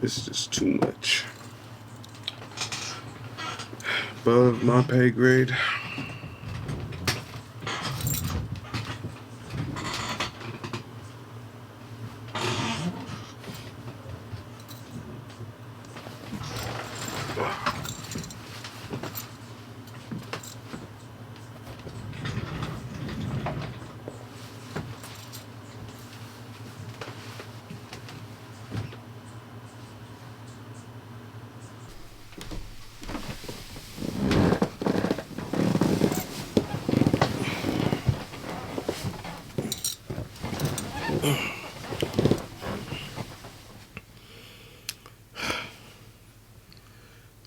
It's just too much. Above my pay grade.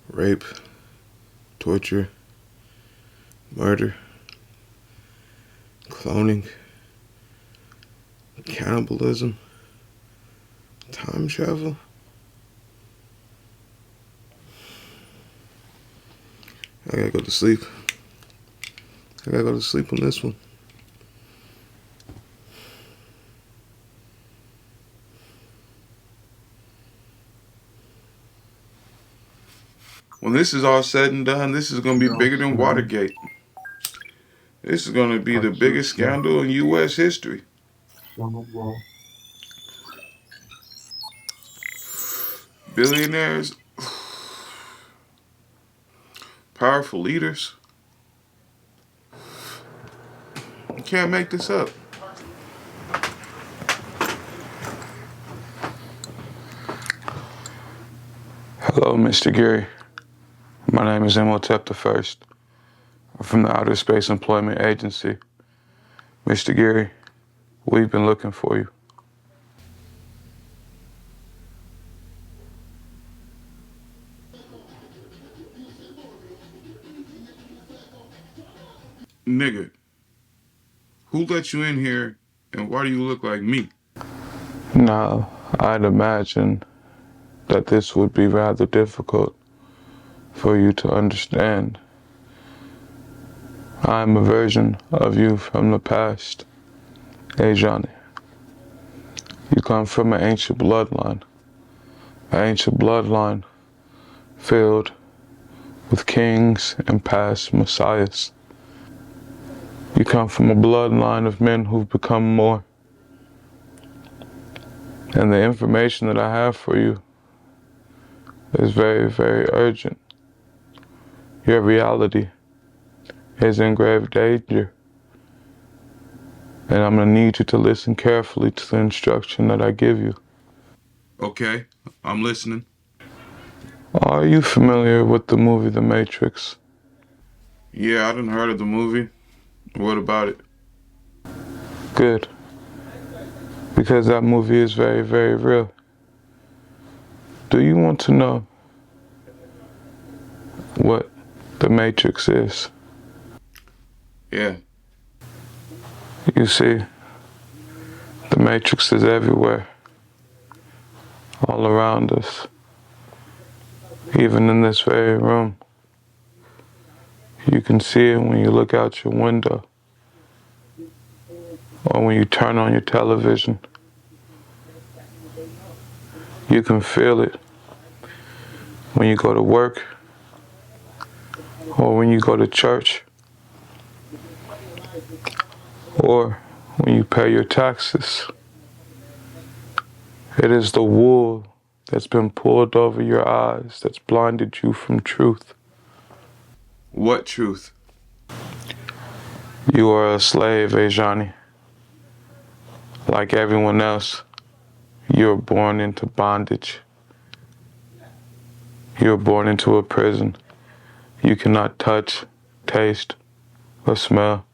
Rape, torture, murder, cloning, cannibalism, time travel. I gotta go to sleep. I gotta go to sleep on this one. When this is all said and done, this is gonna be bigger than Watergate. This is gonna be the biggest scandal in U.S. history. Billionaires, powerful leaders. You can't make this up. Hello, Mr. Geary. My name is Imhotep I. I'm from the Outer Space Employment Agency. Mr. Geary, we've been looking for you. Nigga, who let you in here and why do you look like me? Now, I'd imagine that this would be rather difficult for you to understand. I'm a version of you from the past, Johnny. You come from an ancient bloodline filled with kings and past messiahs. You come from a bloodline of men who've become more. And the information that I have for you is very, very urgent. Your reality is in grave danger. And I'm gonna need you to listen carefully to the instruction that I give you. Okay, I'm listening. Are you familiar with the movie The Matrix? Yeah, I done heard of the movie. What about it? Good. Because that movie is very, very real. Do you want to know what The Matrix is? Yeah. You see, the Matrix is everywhere, all around us, even in this very room. You can see it when you look out your window, or when you turn on your television. You can feel it when you go to work, or when you go to church, or when you pay your taxes. It is the wool that's been pulled over your eyes that's blinded you from truth. What truth? You are a slave, Johnny. Like everyone else, you were born into bondage. You were born into a prison. You cannot touch, taste, or smell.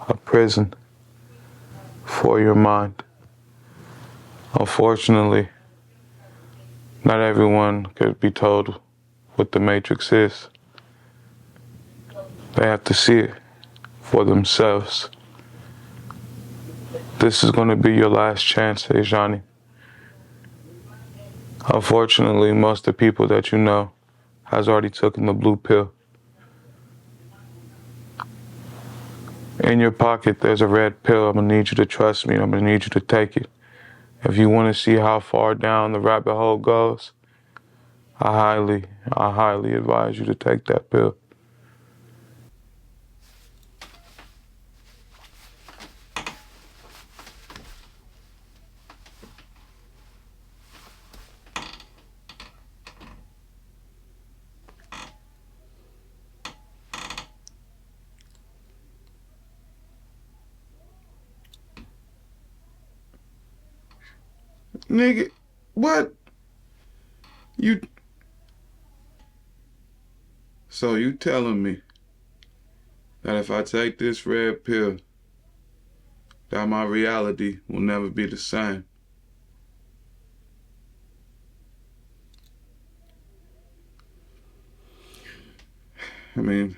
A prison for your mind. Unfortunately, not everyone could be told what the Matrix is. They have to see it for themselves. This is going to be your last chance, Johnny. Unfortunately, most of the people that you know has already taken the blue pill. In your pocket, there's a red pill. I'm gonna need you to trust me. I'm gonna need you to take it. If you want to see how far down the rabbit hole goes, I highly advise you to take that pill. Nigga, what? You... So you telling me that if I take this red pill, that my reality will never be the same? I mean,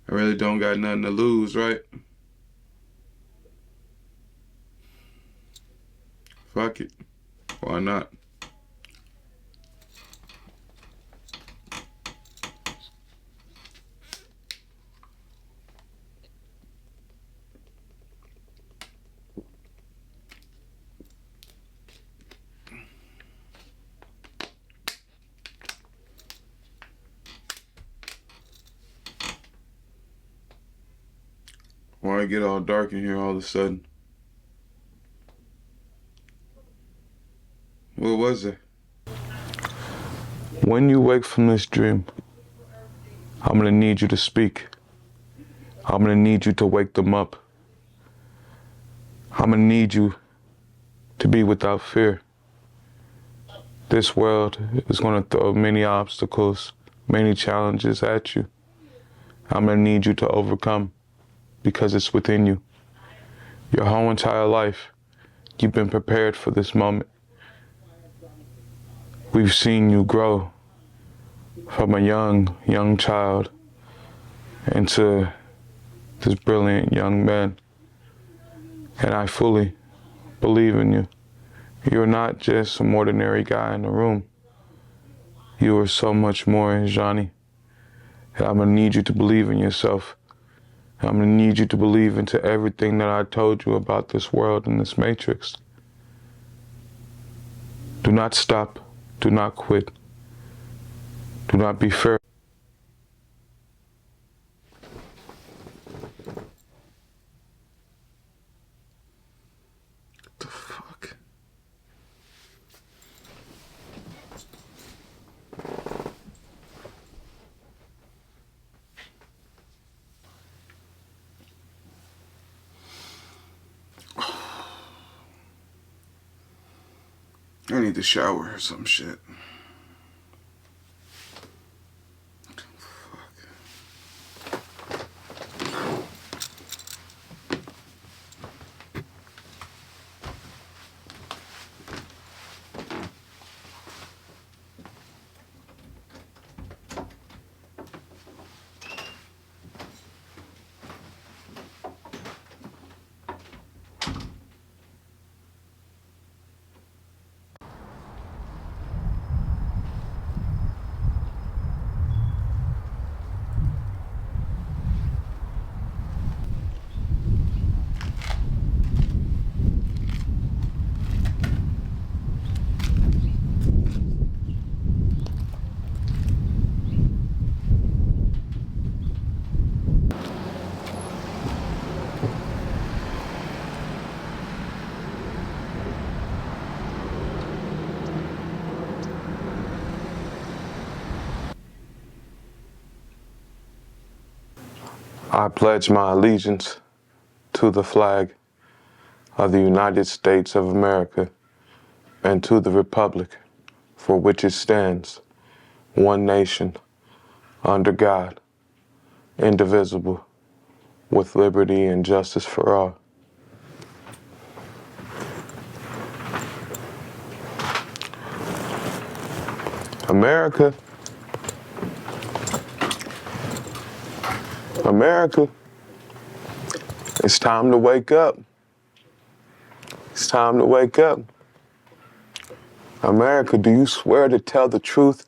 I really don't got nothing to lose, right? Fuck it. Why not? Why it get all dark in here all of a sudden? What was it? When you wake from this dream, I'm going to need you to speak. I'm going to need you to wake them up. I'm going to need you to be without fear. This world is going to throw many obstacles, many challenges at you. I'm going to need you to overcome because it's within you. Your whole entire life, you've been prepared for this moment. We've seen you grow from a young child into this brilliant young man. And I fully believe in you. You're not just some ordinary guy in the room. You are so much more, Johnny. And I'm gonna need you to believe in yourself. I'm gonna need you to believe into everything that I told you about this world and this matrix. Do not stop. Do not quit. Do not be fearful. What the fuck? I need to shower or some shit. I pledge my allegiance to the flag of the United States of America and to the republic for which it stands, one nation, under God, indivisible, with liberty and justice for all. America, it's time to wake up. It's time to wake up. America, do you swear to tell the truth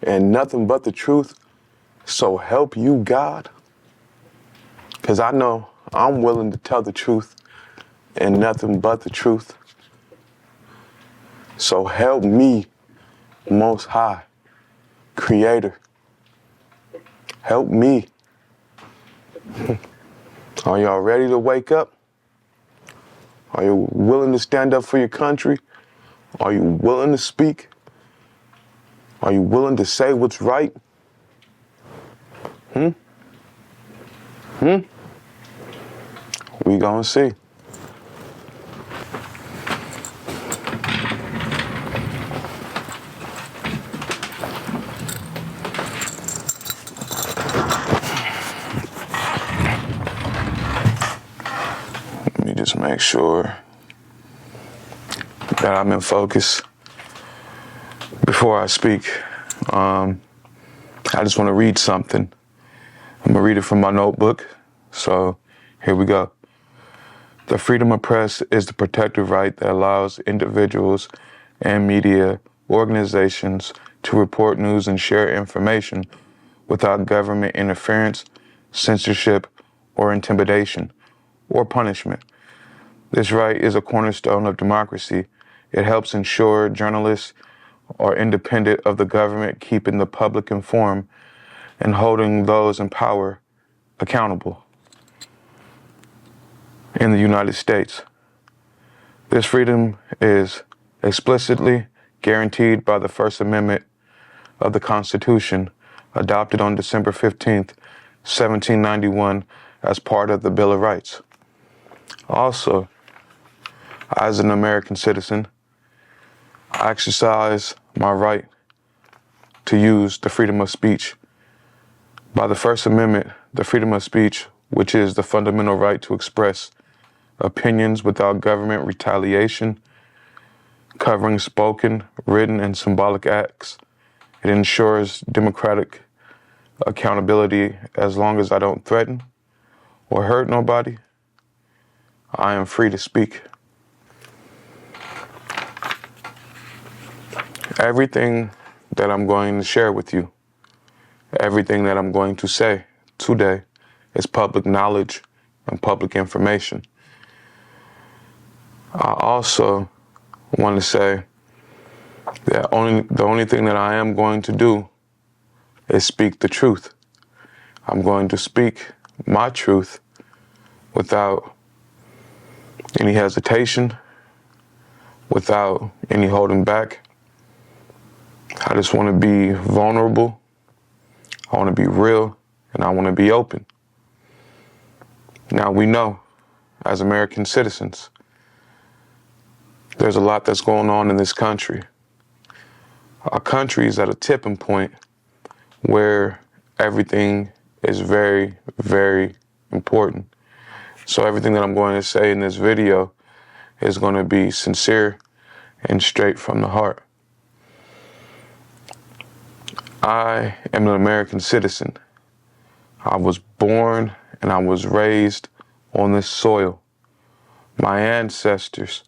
and nothing but the truth, so help you God? Because I know I'm willing to tell the truth and nothing but the truth. So help me, Most High, Creator. Help me. Are y'all ready to wake up? Are you willing to stand up for your country? Are you willing to speak? Are you willing to say what's right? We gonna see. Let me just make sure that I'm in focus before I speak. I just want to read something. I'm going to read it from my notebook. So here we go. The freedom of press is the protected right that allows individuals and media organizations to report news and share information without government interference, censorship, or intimidation, or punishment. This right is a cornerstone of democracy. It helps ensure journalists are independent of the government, keeping the public informed and holding those in power accountable. In the United States, this freedom is explicitly guaranteed by the First Amendment of the Constitution, adopted on December 15th, 1791, as part of the Bill of Rights. Also, as an American citizen, I exercise my right to use the freedom of speech. By the First Amendment, the freedom of speech, which is the fundamental right to express opinions without government retaliation, covering spoken, written, and symbolic acts. It ensures democratic accountability. As long as I don't threaten or hurt nobody, I am free to speak. Everything that I'm going to share with you, everything that I'm going to say today is public knowledge and public information. I also want to say that the only thing that I am going to do is speak the truth. I'm going to speak my truth without any hesitation, without any holding back. I just want to be vulnerable. I want to be real, and I want to be open. Now, we know, as American citizens, there's a lot that's going on in this country. Our country is at a tipping point where everything is very, very important. So everything that I'm going to say in this video is going to be sincere and straight from the heart. I am an American citizen. I was born and I was raised on this soil. My ancestors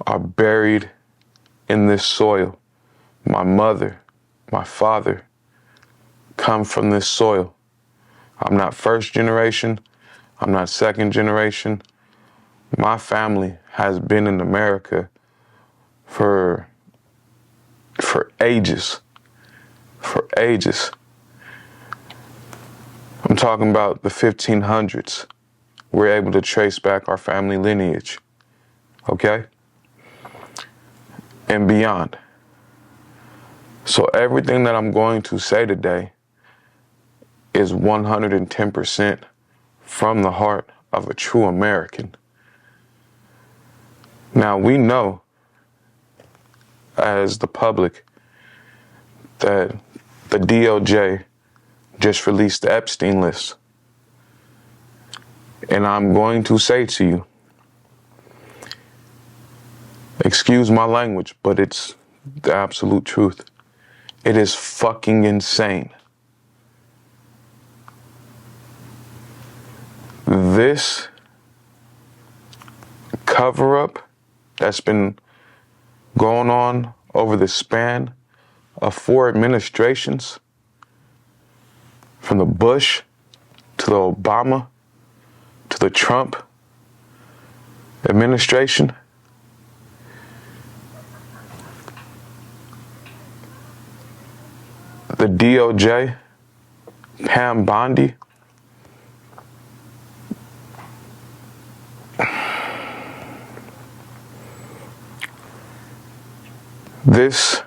are buried in this soil. My mother, my father come from this soil. I'm not first generation. I'm not second generation. My family has been in America for ages. For ages. I'm talking about the 1500s. We're able to trace back our family lineage. Okay? And beyond. So everything that I'm going to say today is 110% from the heart of a true American. Now, we know as the public that the DOJ just released the Epstein list. And I'm going to say to you, excuse my language, but it's the absolute truth. It is fucking insane. This cover-up that's been going on over the span of 4 administrations, from the Bush to the Obama, to the Trump administration, the DOJ, Pam Bondi, this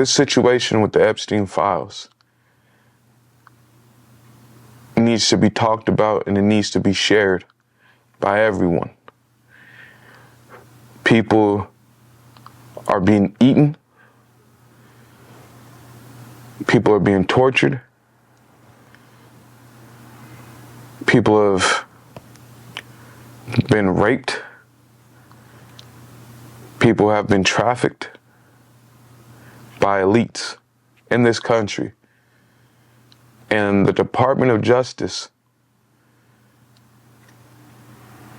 situation with the Epstein files needs to be talked about, and it needs to be shared by everyone. People are being eaten. People are being tortured. People have been raped. People have been trafficked by elites in this country. And the Department of Justice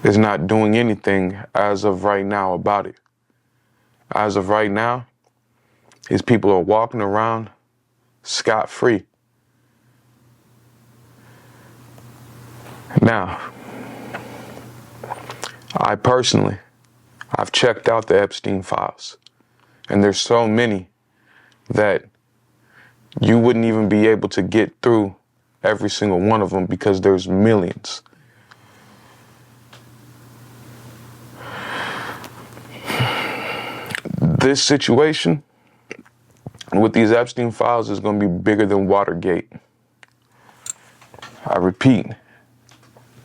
is not doing anything as of right now about it. As of right now, these people are walking around scot-free. Now, I've checked out the Epstein files, and there's so many that you wouldn't even be able to get through every single one of them because there's millions. This situation with these Epstein files is going to be bigger than Watergate. I repeat,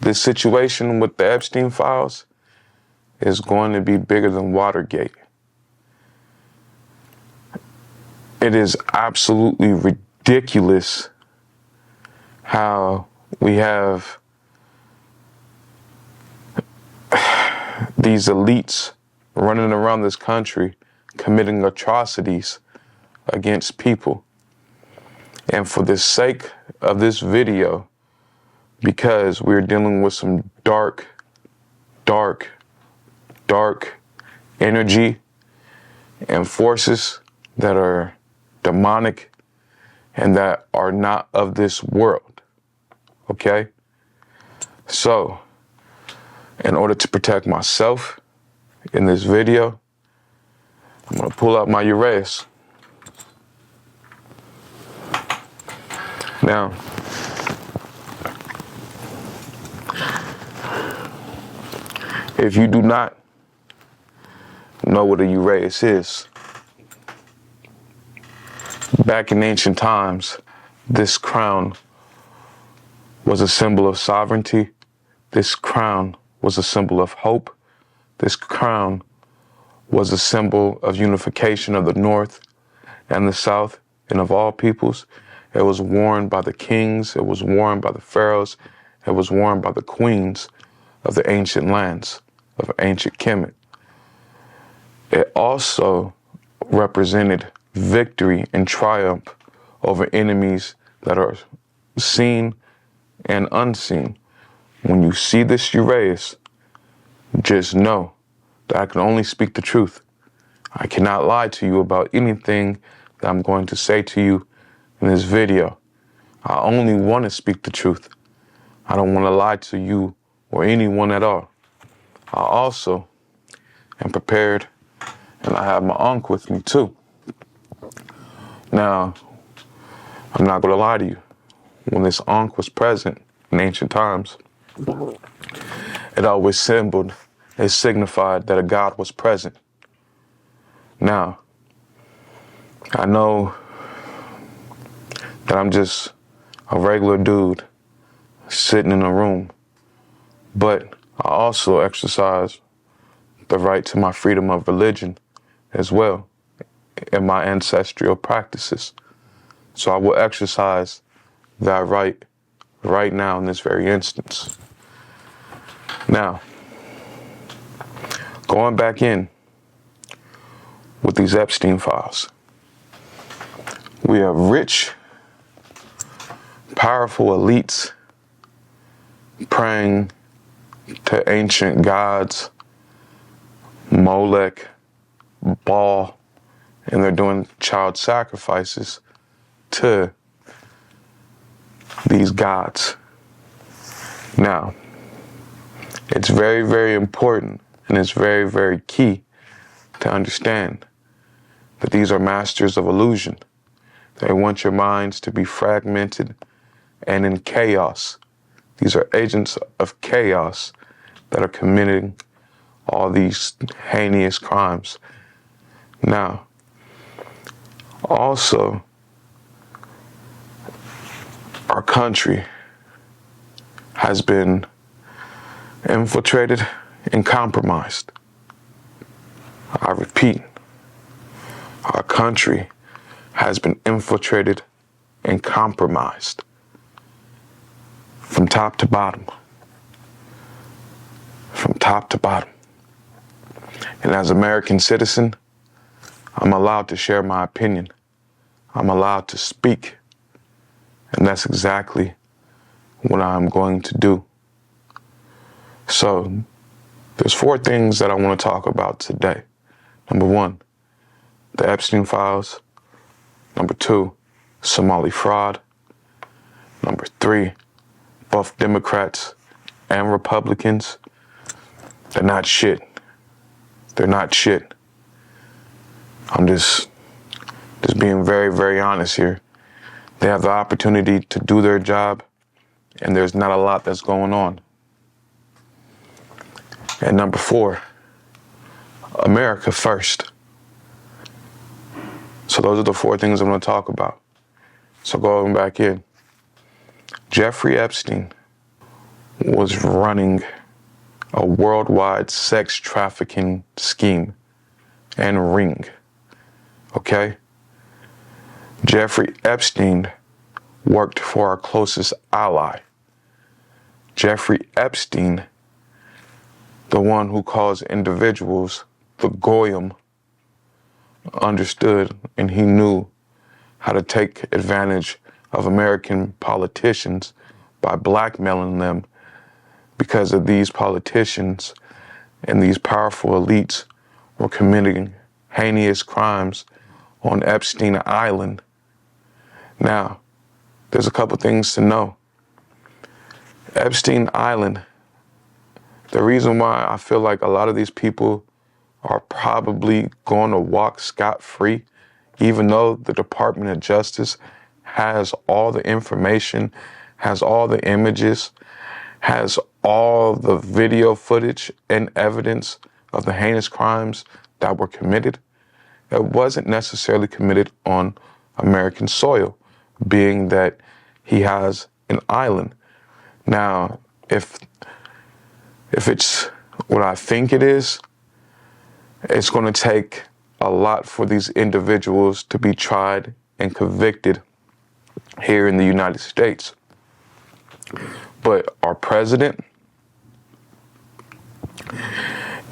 this situation with the Epstein files is going to be bigger than Watergate. It is absolutely ridiculous how we have these elites running around this country committing atrocities against people. And for the sake of this video, because we're dealing with some dark energy and forces that are demonic and that are not of this world, okay? So, in order to protect myself in this video, I'm gonna pull out my Uraeus. Now, if you do not know what a Uraeus is, back in ancient times, this crown was a symbol of sovereignty. This crown was a symbol of hope. This crown was a symbol of unification of the North and the South and of all peoples. It was worn by the kings. It was worn by the pharaohs. It was worn by the queens of the ancient lands, of ancient Kemet. It also represented victory and triumph over enemies that are seen and unseen. When you see this Uraeus, just know that I can only speak the truth. I cannot lie to you about anything that I'm going to say to you in this video. I only want to speak the truth. I don't want to lie to you or anyone at all. I also am prepared, and I have my Ankh with me too. Now, I'm not going to lie to you. When this Ankh was present in ancient times, it always signified that a god was present. Now, I know that I'm just a regular dude sitting in a room, but I also exercise the right to my freedom of religion as well in my ancestral practices. So I will exercise that right now in this very instance. Now, going back in with these Epstein files, we have rich, powerful elites praying to ancient gods, Molech, Baal, and they're doing child sacrifices to these gods. Now, it's very, very important and it's very, very key to understand that these are masters of illusion. They want your minds to be fragmented and in chaos. These are agents of chaos that are committing all these heinous crimes. Now, also, our country has been infiltrated and compromised. I repeat, our country has been infiltrated and compromised from top to bottom. From top to bottom. And as an American citizen, I'm allowed to share my opinion. I'm allowed to speak. And that's exactly what I'm going to do. So, there's 4 things that I want to talk about today. Number 1, the Epstein files. Number 2, Somali fraud. Number 3, both Democrats and Republicans, they're not shit. They're not shit. I'm just being very, very honest here. They have the opportunity to do their job, and there's not a lot that's going on. And number 4, America first. So those are the 4 things I'm going to talk about. So going back in, Jeffrey Epstein was running a worldwide sex trafficking scheme and ring. Okay? Jeffrey Epstein worked for our closest ally. Jeffrey Epstein, the one who calls individuals the Goyim, understood and he knew how to take advantage of American politicians by blackmailing them, because of these politicians and these powerful elites were committing heinous crimes on Epstein Island. Now, there's a couple things to know. Epstein Island, the reason why I feel like a lot of these people are probably going to walk scot-free, even though the Department of Justice has all the information, has all the images, has all the video footage and evidence of the heinous crimes that were committed. It wasn't necessarily committed on American soil, being that he has an island. Now, if it's what I think it is, it's going to take a lot for these individuals to be tried and convicted here in the United States. But our president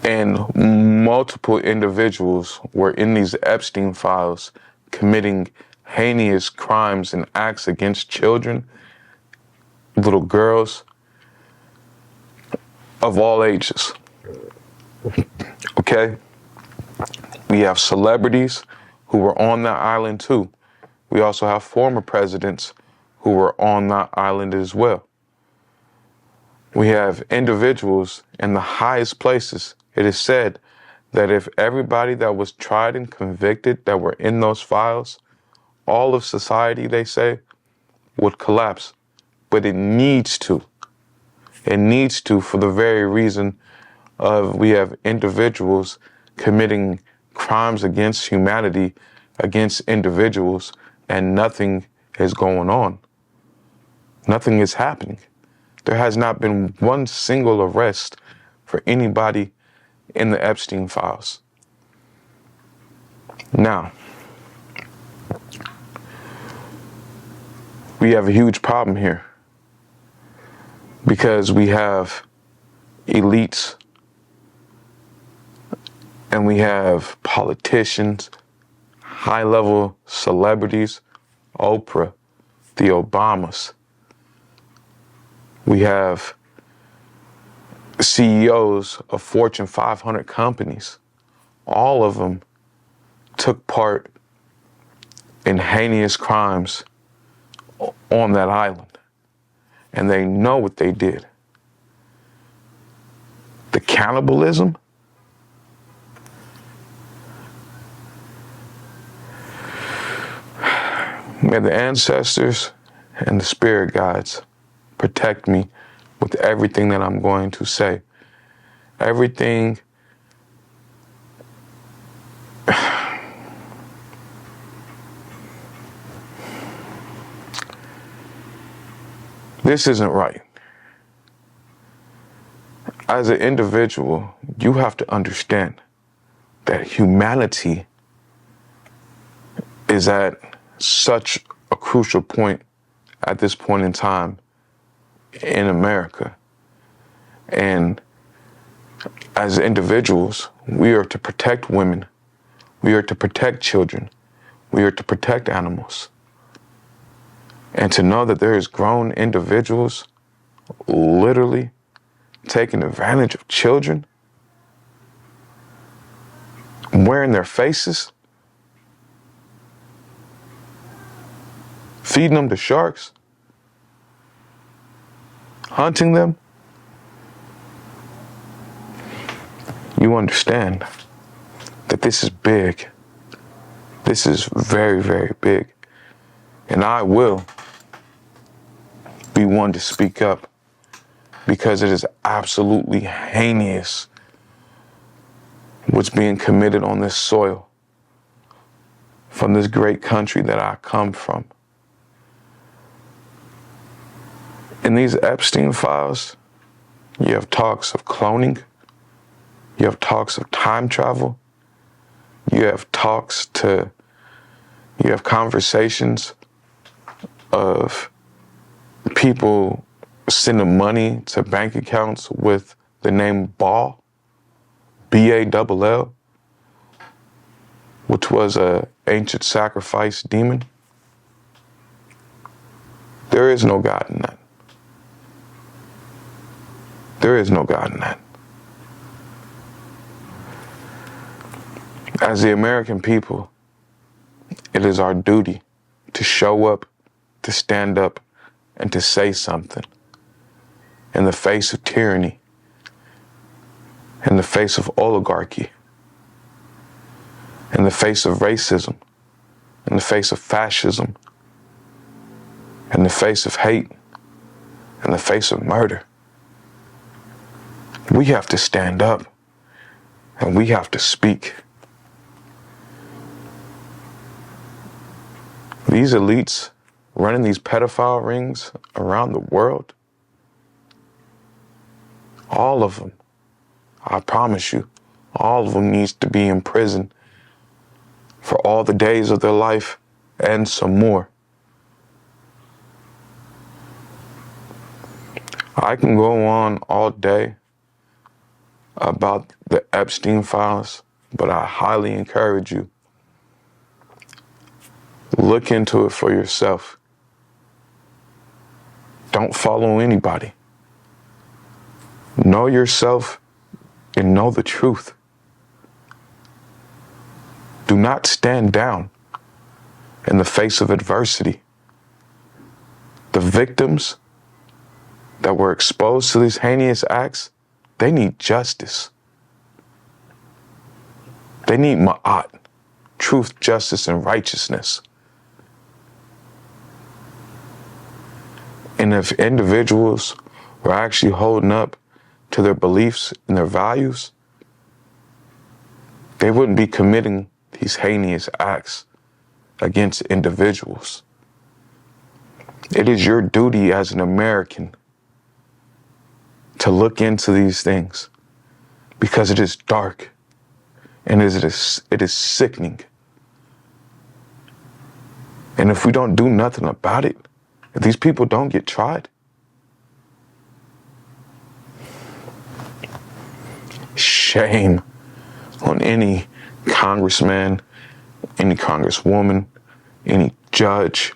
and multiple individuals were in these Epstein files committing heinous crimes and acts against children, little girls of all ages. Okay? We have celebrities who were on that island too. We also have former presidents who were on that island as well. We have individuals in the highest places. It is said that if everybody that was tried and convicted that were in those files, all of society, they say, would collapse. But it needs to. It needs to, for the very reason of we have individuals committing crimes against humanity, against individuals, and nothing is going on. Nothing is happening. There has not been one single arrest for anybody in the Epstein files. Now, we have a huge problem here because we have elites and we have politicians, high-level celebrities, Oprah, the Obamas. We have CEOs of Fortune 500 companies. All of them took part in heinous crimes on that island. and they know what they did. The cannibalism, may the ancestors and the spirit guides protect me with everything that I'm going to say. Everything this isn't right. As an individual, you have to understand that humanity is at such a crucial point at this point in time in America. And as individuals, we are to protect women. We are to protect children. We are to protect animals. And to know that there is grown individuals literally taking advantage of children, wearing their faces, feeding them to sharks, hunting them, you understand that this is big. This is very, very big. And I will be one to speak up because it is absolutely heinous what's being committed on this soil from this great country that I come from. In these Epstein files, you have talks of cloning, you have talks of time travel, you have conversations of people sending money to bank accounts with the name Baal, B-A-L-L, which was an ancient sacrifice demon. There is no God in that. There is no God in that. As the American people, it is our duty to show up, to stand up, and to say something in the face of tyranny, in the face of oligarchy, in the face of racism, in the face of fascism, in the face of hate, in the face of murder. We have to stand up and we have to speak. These elites running these pedophile rings around the world, all of them, I promise you, all of them needs to be in prison for all the days of their life and some more. I can go on all day about the Epstein files, but I highly encourage you, look into it for yourself. Don't follow anybody. Know yourself and know the truth. Do not stand down in the face of adversity. The victims that were exposed to these heinous acts, they need justice. They need ma'at, truth, justice, and righteousness. And if individuals were actually holding up to their beliefs and their values, they wouldn't be committing these heinous acts against individuals. It is your duty as an American to look into these things because it is dark and it is sickening. And if we don't do nothing about it, if these people don't get tried, shame on any congressman, any congresswoman, any judge,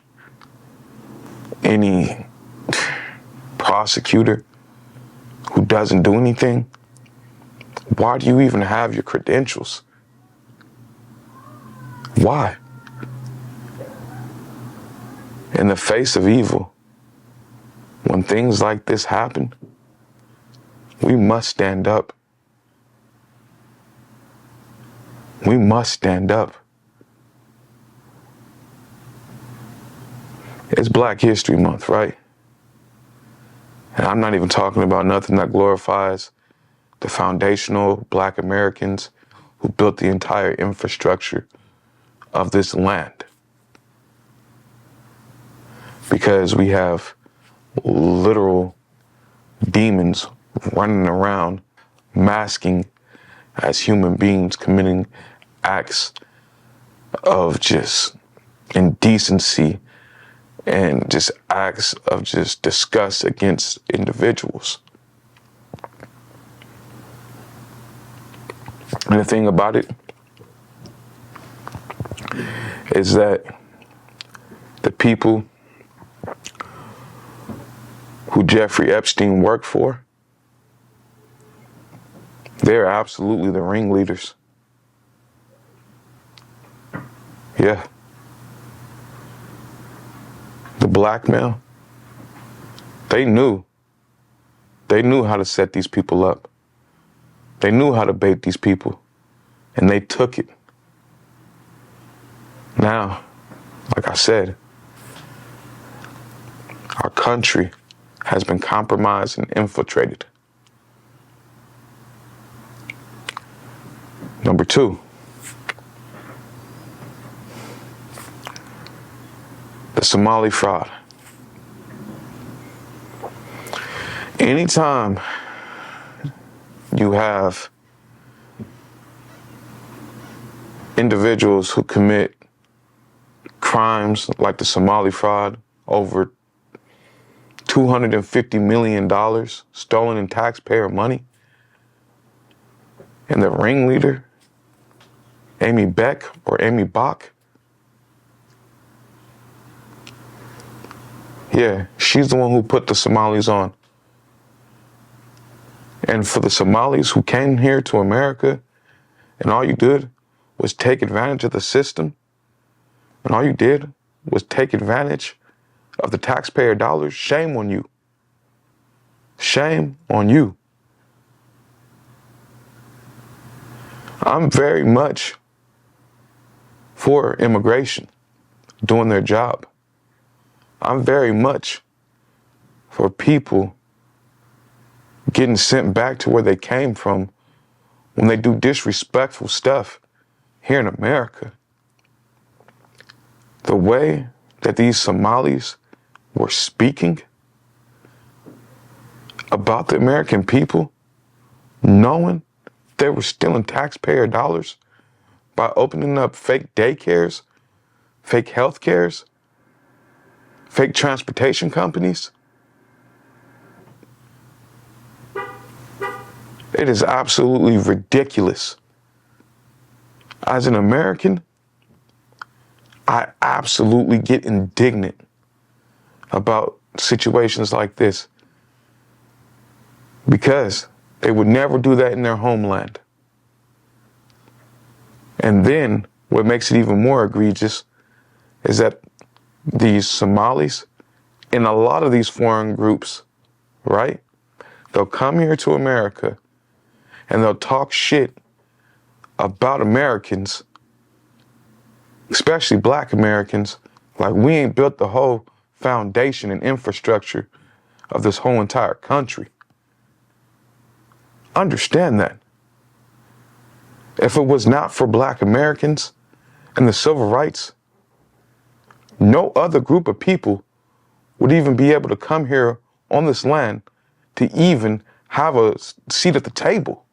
any prosecutor who doesn't do anything. Why do you even have your credentials? Why? In the face of evil, when when things like this happen, we must stand up. We must stand up. It's Black History Month, right? And I'm not even talking about nothing that glorifies the foundational Black Americans who built the entire infrastructure of this land. Because we have literal demons running around masking as human beings committing acts of just indecency and just acts of just disgust against individuals. And the thing about it is that the people who Jeffrey Epstein worked for, they're absolutely the ringleaders. Yeah. The blackmail, they knew how to set these people up. They knew how to bait these people, and they took it. Now, like I said, our country has been compromised and infiltrated. Number two, the Somali fraud. Anytime you have individuals who commit crimes like the Somali fraud, over $250 million stolen in taxpayer money, and the ringleader, Amy Beck or Amy Bach, yeah, she's the one who put the Somalis on. And for the Somalis who came here to America and all you did was take advantage of the system, and all you did was take advantage of the taxpayer dollars, shame on you. Shame on you. I'm very much for immigration doing their job. I'm very much for people getting sent back to where they came from when they do disrespectful stuff here in America. The way that these Somalis were speaking about the American people, knowing they were stealing taxpayer dollars by opening up fake daycares, fake health cares, fake transportation companies. It is absolutely ridiculous. As an American, I absolutely get indignant about situations like this because they would never do that in their homeland. And then what makes it even more egregious is that these Somalis in a lot of these foreign groups, right? They'll come here to America and they'll talk shit about Americans, especially Black Americans, like we ain't built the whole foundation and infrastructure of this whole entire country. Understand that. If it was not for Black Americans and the civil rights, no other group of people would even be able to come here on this land to even have a seat at the table.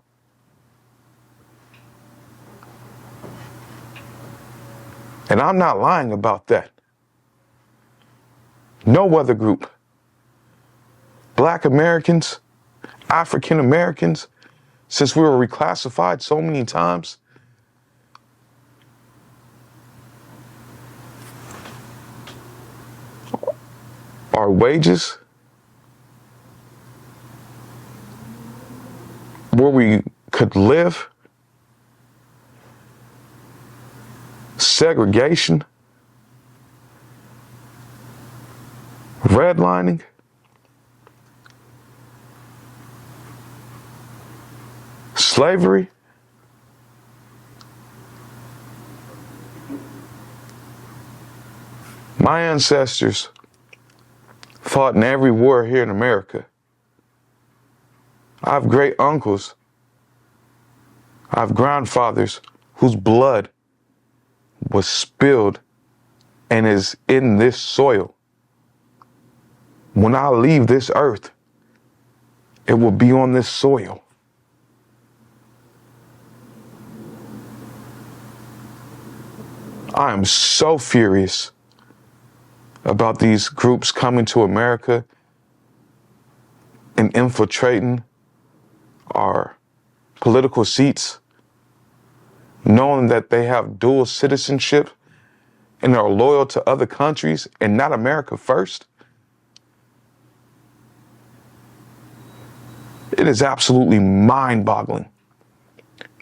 And I'm not lying about that. No other group. Black Americans, African Americans, since we were reclassified so many times, our wages, where we could live, segregation, redlining, slavery, my ancestors fought in every war here in America. I have great uncles, I have grandfathers whose blood was spilled and is in this soil. When I leave this earth, it will be on this soil. I am so furious about these groups coming to America and infiltrating our political seats, knowing that they have dual citizenship and are loyal to other countries and not America first. It is absolutely mind-boggling,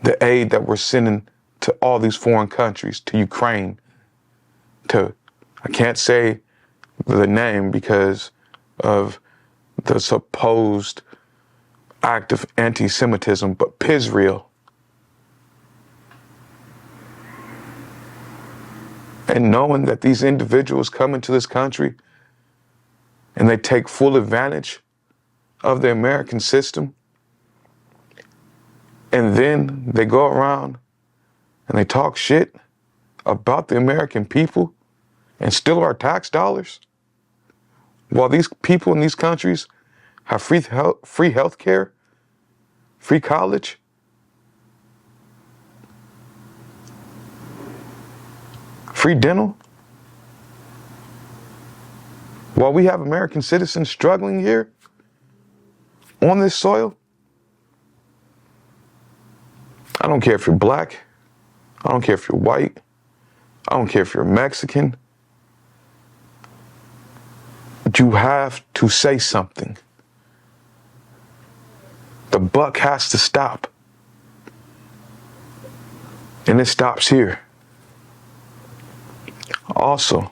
the aid that we're sending to all these foreign countries, to Ukraine, to, I can't say the name because of the supposed act of anti-Semitism, but Pizreal. And knowing that these individuals come into this country and they take full advantage of the American system, and then they go around and they talk shit about the American people and steal our tax dollars, while these people in these countries have free health care, free college, free dental, while we have American citizens struggling here on this soil. I don't care if you're black, I don't care if you're white, I don't care if you're Mexican. You have to say something. The buck has to stop. And it stops here. Also,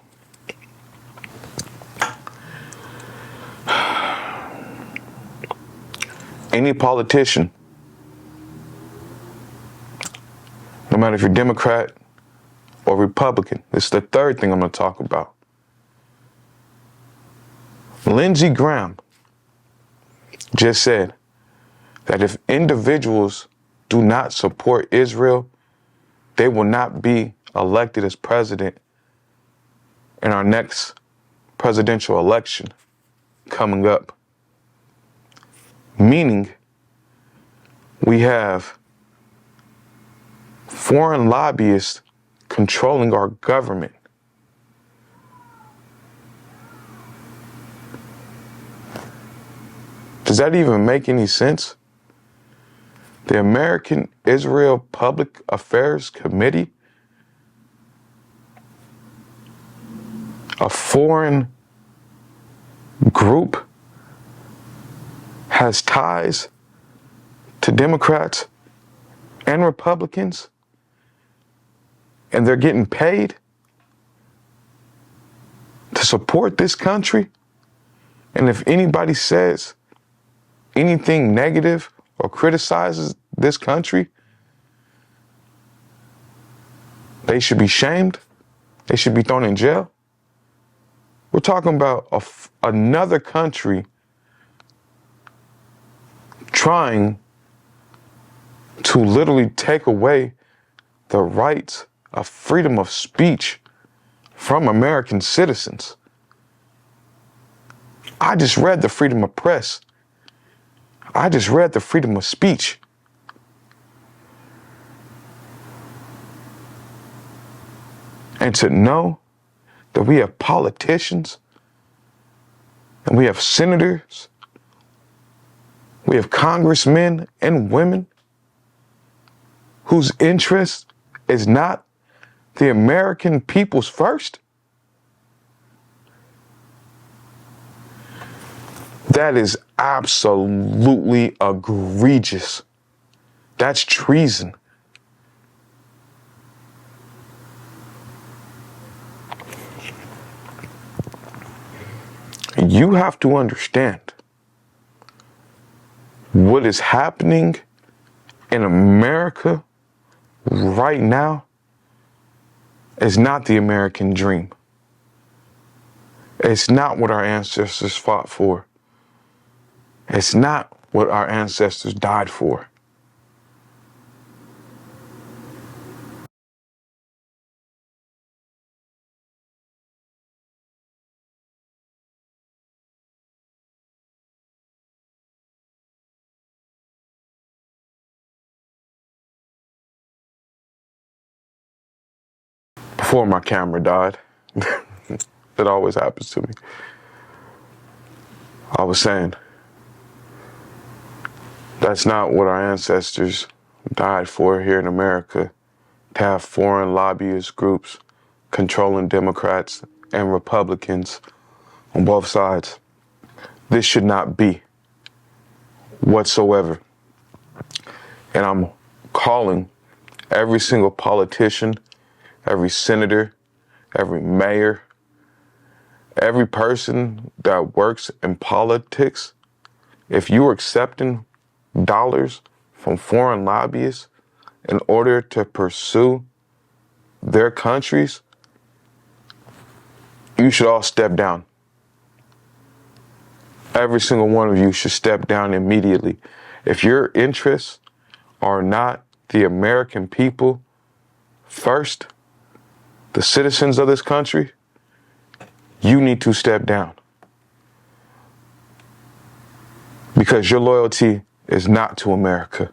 any politician, no matter if you're Democrat or Republican, this is the third thing I'm going to talk about. Lindsey Graham just said that if individuals do not support Israel, they will not be elected as president in our next presidential election coming up. Meaning, we have foreign lobbyists controlling our government. Does that even make any sense? The American Israel Public Affairs Committee, a foreign group, has ties to Democrats and Republicans, and they're getting paid to support this country. And if anybody says anything negative or criticizes this country, they should be shamed. They should be thrown in jail. We're talking about another country trying to literally take away the rights of freedom of speech from American citizens. I just read the freedom of press. I just read the freedom of speech. And to know that we have politicians and we have senators, we have congressmen and women whose interest is not the American people's first. That is absolutely egregious. That's treason. You have to understand what is happening in America right now is not the American dream. It's not what our ancestors fought for. It's not what our ancestors died for. Before my camera died, that always happens to me. I was saying, that's not what our ancestors died for here in America, to have foreign lobbyist groups controlling Democrats and Republicans on both sides. This should not be whatsoever. And I'm calling every single politician, every senator, every mayor, every person that works in politics, if you're accepting dollars from foreign lobbyists in order to pursue their countries, you should all step down. Every single one of you should step down immediately. If your interests are not the American people first, the citizens of this country, you need to step down. Because your loyalty is not to America.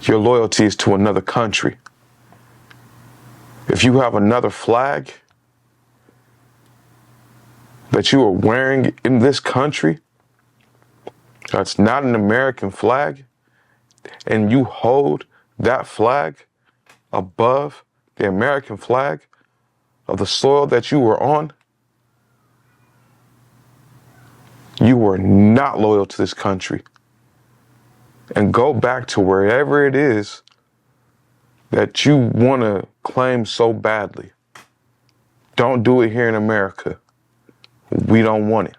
Your loyalty is to another country. If you have another flag that you are wearing in this country that's not an American flag, and you hold that flag above the American flag of the soil that you were on, you are not loyal to this country. And go back to wherever it is that you want to claim so badly. Don't do it here in America. We don't want it.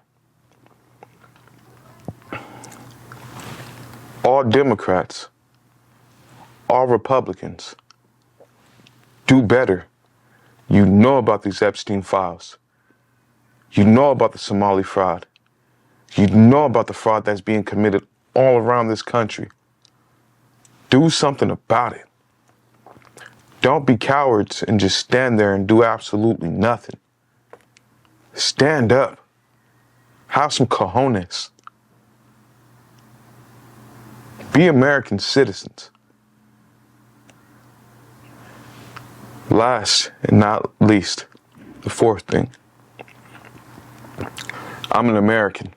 All Democrats, all Republicans, do better. You know about these Epstein files. You know about the Somali fraud. You know about the fraud that's being committed all around this country. Do something about it. Don't be cowards and just stand there and do absolutely nothing. Stand up. Have some cojones. Be American citizens. Last and not least, the fourth thing. I'm an American.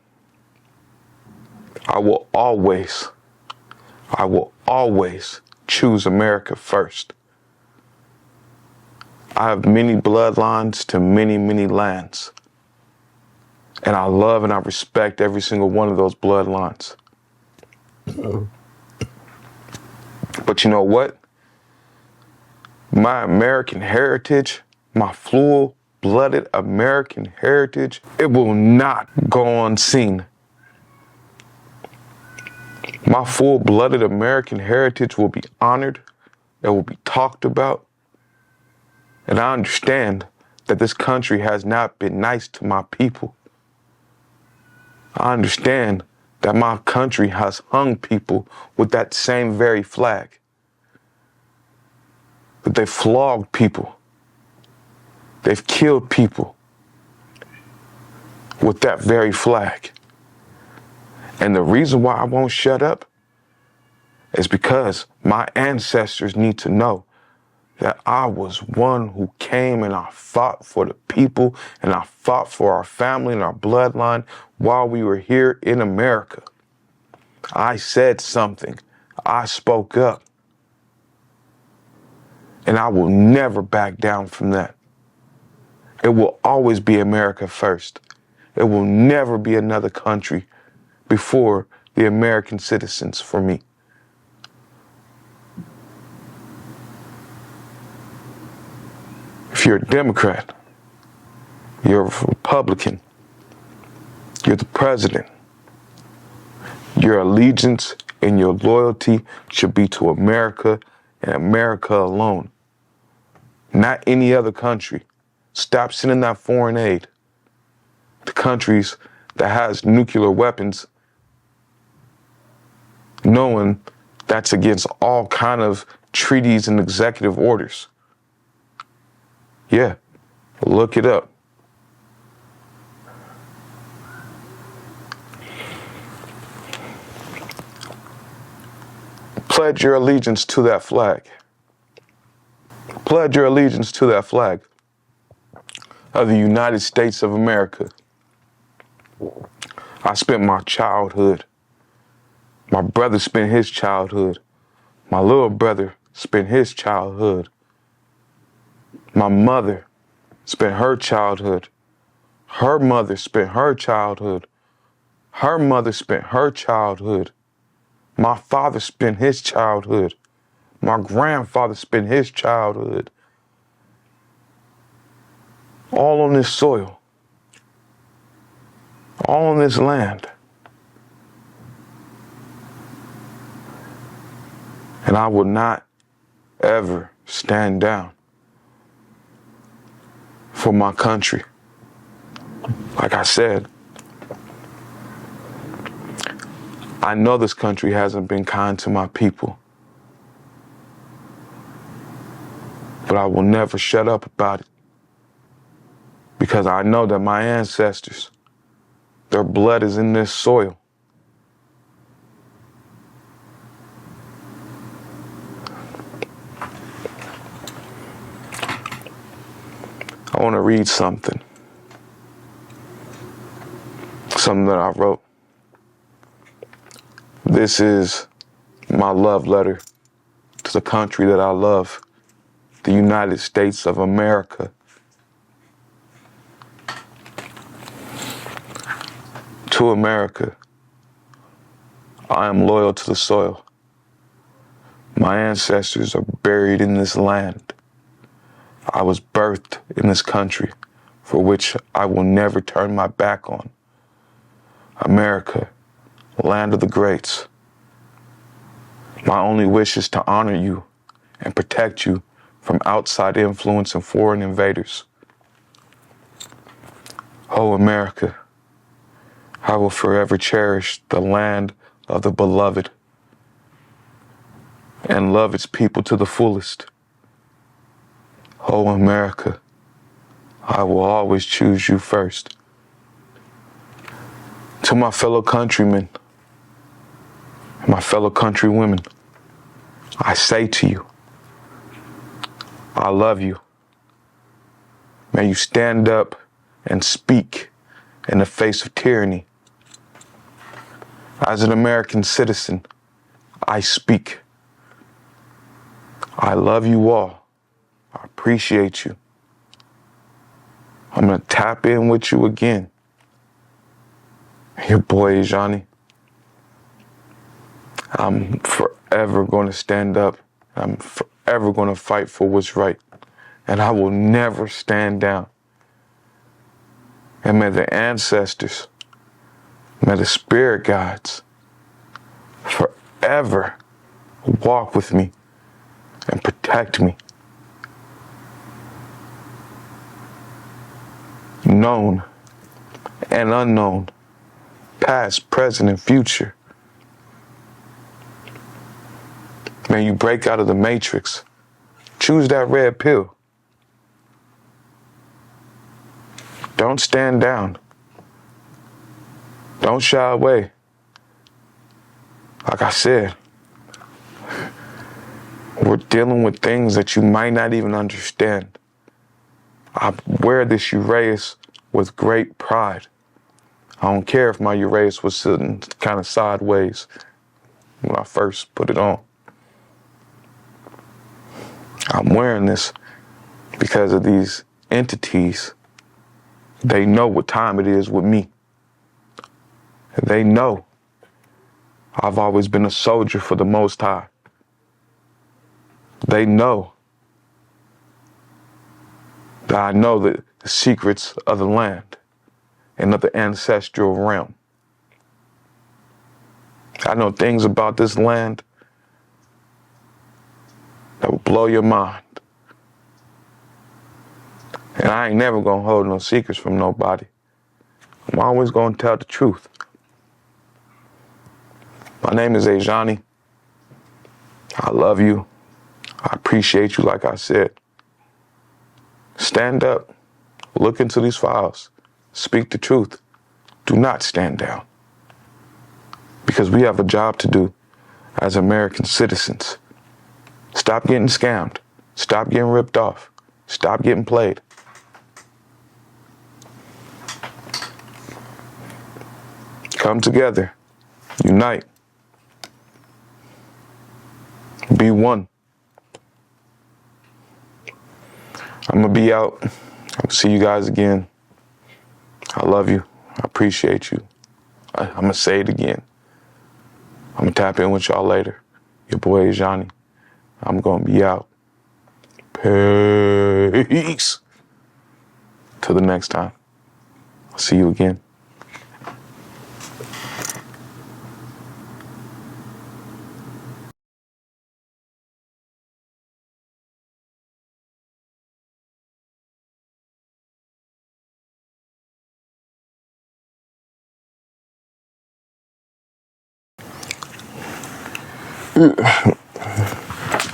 I will always choose America first. I have many bloodlines to many, many lands. And I love and I respect every single one of those bloodlines. But you know what? My American heritage, my full-blooded American heritage, it will not go unseen. My full-blooded American heritage will be honored. It will be talked about. And I understand that this country has not been nice to my people. I understand that my country has hung people with that same very flag. That they've flogged people. They've killed people with that very flag. And the reason why I won't shut up is because my ancestors need to know that I was one who came and I fought for the people and I fought for our family and our bloodline while we were here in America. I said something. I spoke up. And I will never back down from that. It will always be America first. It will never be another country before the American citizens for me. If you're a Democrat, you're a Republican, you're the president, your allegiance and your loyalty should be to America and America alone, not any other country. Stop sending that foreign aid to countries that has nuclear weapons, knowing that's against all kind of treaties and executive orders. Yeah, look it up. Pledge your allegiance to that flag. Pledge your allegiance to that flag of the United States of America. I spent my childhood. My brother spent his childhood. My little brother spent his childhood. My mother spent her childhood. Her mother spent her childhood. Her mother spent her childhood. My father spent his childhood. My grandfather spent his childhood. All on this soil. All on this land. And I will not ever stand down for my country. Like I said, I know this country hasn't been kind to my people, but I will never shut up about it, because I know that my ancestors, their blood is in this soil. I want to read something that I wrote. This is my love letter to the country that I love, the United States of America. To America, I am loyal to the soil. My ancestors are buried in this land. I was birthed in this country for which I will never turn my back on. America, land of the greats. My only wish is to honor you and protect you from outside influence and foreign invaders. Oh, America, I will forever cherish the land of the beloved and love its people to the fullest. Oh, America, I will always choose you first. To my fellow countrymen, my fellow countrywomen, I say to you, I love you. May you stand up and speak in the face of tyranny. As an American citizen, I speak. I love you all. I appreciate you. I'm going to tap in with you again. Your boy, Johnny. I'm forever going to stand up. I'm forever going to fight for what's right. And I will never stand down. And may the ancestors, may the spirit guides forever walk with me and protect me. Known and unknown, past, present, and future. May you break out of the matrix. Choose that red pill. Don't stand down. Don't shy away. Like I said, we're dealing with things that you might not even understand. I wear this Uraeus with great pride. I don't care if my Uraeus was sitting kind of sideways when I first put it on. I'm wearing this because of these entities. They know what time it is with me. They know I've always been a soldier for the Most High. They know that I know the secrets of the land and of the ancestral realm. I know things about this land that will blow your mind. And I ain't never gonna hold no secrets from nobody. I'm always gonna tell the truth. My name is Ajani. I love you. I appreciate you, like I said. Stand up. Look into these files. Speak the truth. Do not stand down. Because we have a job to do as American citizens. Stop getting scammed. Stop getting ripped off. Stop getting played. Come together. Unite. Be one. I'm going to be out. I'll see you guys again. I love you. I appreciate you. I'm going to say it again. I'm going to tap in with y'all later. Your boy Ajani. I'm going to be out. Peace. Till the next time. I'll see you again.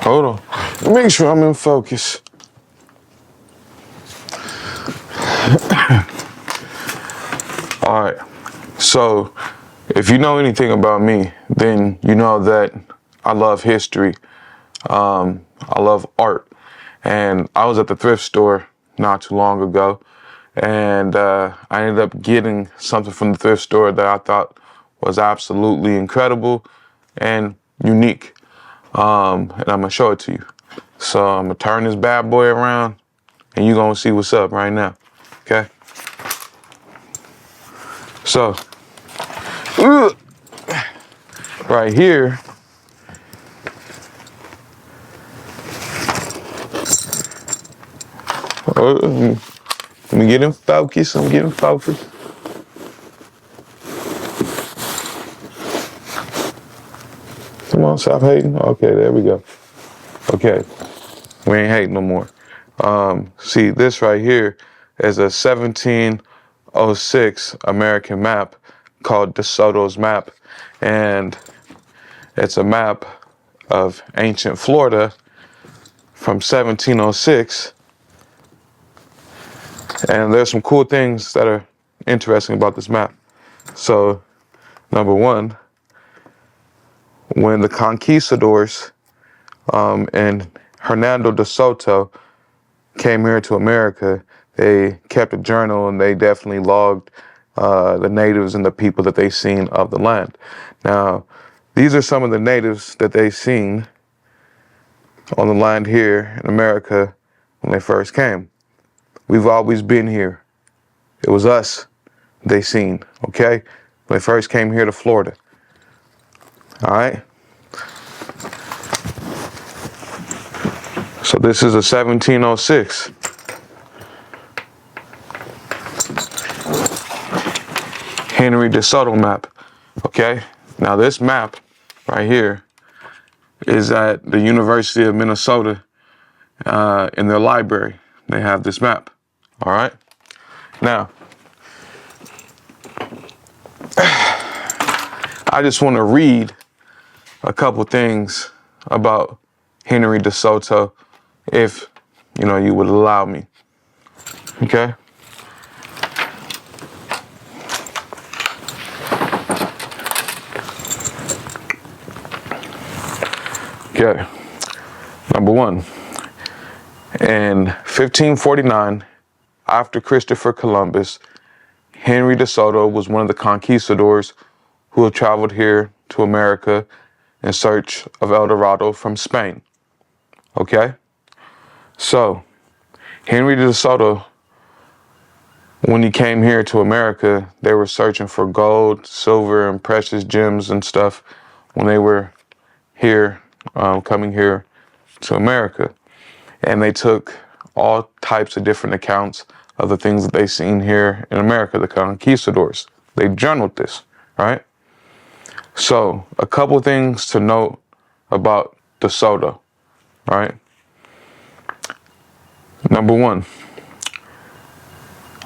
Hold on. Make sure I'm in focus. All right. So, if you know anything about me, then you know that I love history. I love art. And I was at the thrift store not too long ago, and I ended up getting something from the thrift store that I thought was absolutely incredible and unique. And I'm gonna show it to you. So I'm gonna turn this bad boy around, and you're gonna see what's up right now. Okay? So, right here, let me get in focus. I'm getting focused. Come on, stop hating. Okay, there we go. Okay, we ain't hating no more. See, this right here is a 1706 American map called DeSoto's map. And it's a map of ancient Florida from 1706. And there's some cool things that are interesting about this map. So, number one, when the conquistadors and Hernando de Soto came here to America, they kept a journal and they definitely logged the natives and the people that they seen of the land. Now, these are some of the natives that they seen on the land here in America when they first came. We've always been here. It was us they seen, okay? When they first came here to Florida. All right? So this is a 1706. Henry de Soto map, okay? Now this map right here is at the University of Minnesota in their library. They have this map, all right? Now, I just want to read a couple things about Henry de Soto, if, you know, you would allow me, okay? Okay, number one, in 1549, after Christopher Columbus, Henry de Soto was one of the conquistadors who had traveled here to America in search of El Dorado from Spain. Okay? So, Henry de Soto, when he came here to America, they were searching for gold, silver, and precious gems and stuff when they were here, coming here to America. And they took all types of different accounts of the things that they seen here in America, the conquistadors. They journaled this, right? So, a couple things to note about DeSoto, right? Number one,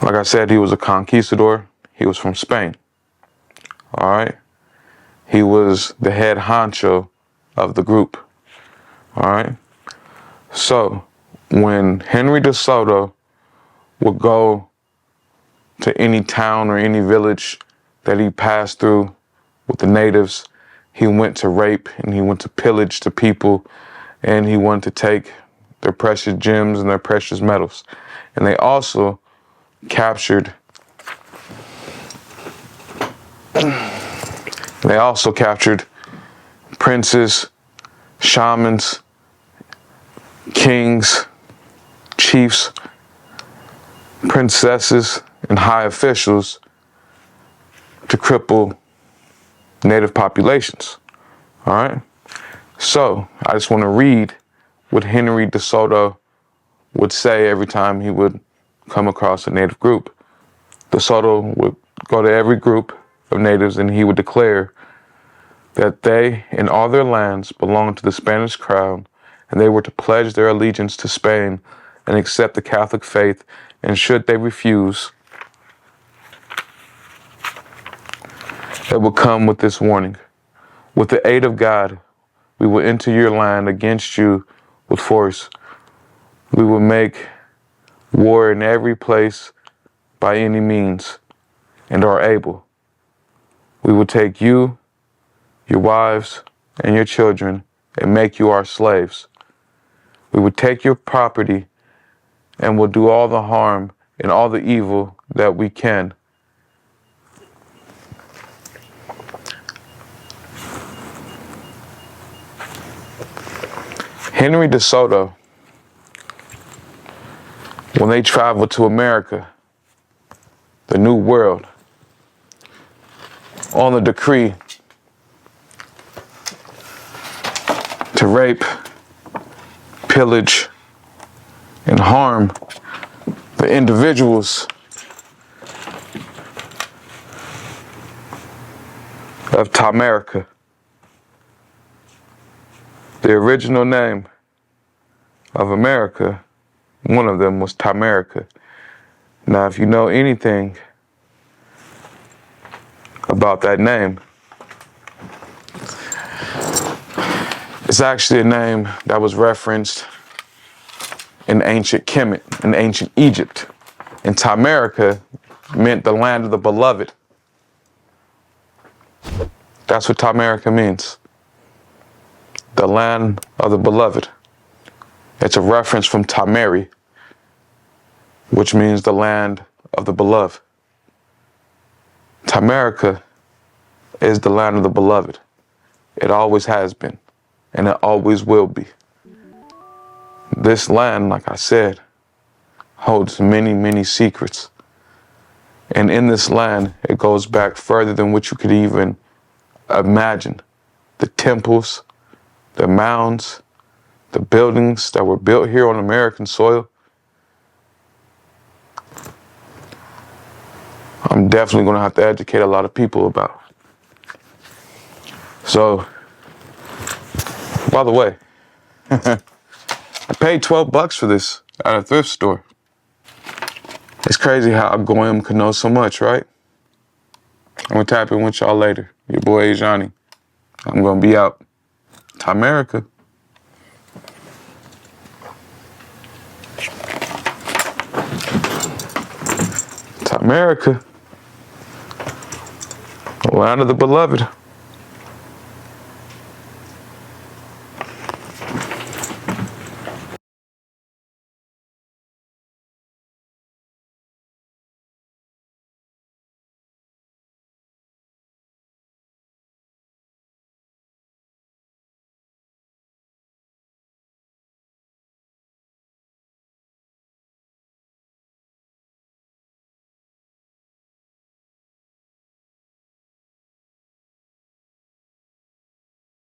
like I said, he was a conquistador. He was from Spain, all right? He was the head honcho of the group, all right? So, when Henry DeSoto would go to any town or any village that he passed through with the natives, he went to rape and he went to pillage the people, and he wanted to take their precious gems and their precious metals. And they also captured princes, shamans, kings, chiefs, princesses, and high officials to cripple native populations. All right? So, I just want to read what Henry DeSoto would say every time he would come across a native group. DeSoto would go to every group of natives and he would declare that they and all their lands belonged to the Spanish crown, and they were to pledge their allegiance to Spain and accept the Catholic faith, and should they refuse, it will come with this warning. With the aid of God, we will enter your land against you with force. We will make war in every place by any means, and are able. We will take you, your wives, and your children, and make you our slaves. We will take your property, and will do all the harm and all the evil that we can. Henry DeSoto, when they traveled to America, the New World, on the decree to rape, pillage, and harm the individuals of Tamarica. The original name of America, one of them was Tamarica. Now, if you know anything about that name, it's actually a name that was referenced in ancient Kemet, in ancient Egypt. And Tamarica meant the land of the beloved. That's what Tamarica means. The land of the beloved. It's a reference from Tamari, which means the land of the beloved. Tamarica is the land of the beloved. It always has been, and it always will be. This land, like I said, holds many, many secrets. And in this land, it goes back further than what you could even imagine. The temples, the mounds, the buildings that were built here on American soil. I'm definitely going to have to educate a lot of people about. So, by the way, I paid $12 for this at a thrift store. It's crazy how a Goyim can know so much, right? I'm going to tap in with y'all later. Your boy Johnny. I'm going to be out. Tamarica. Tamarica. Land of the beloved.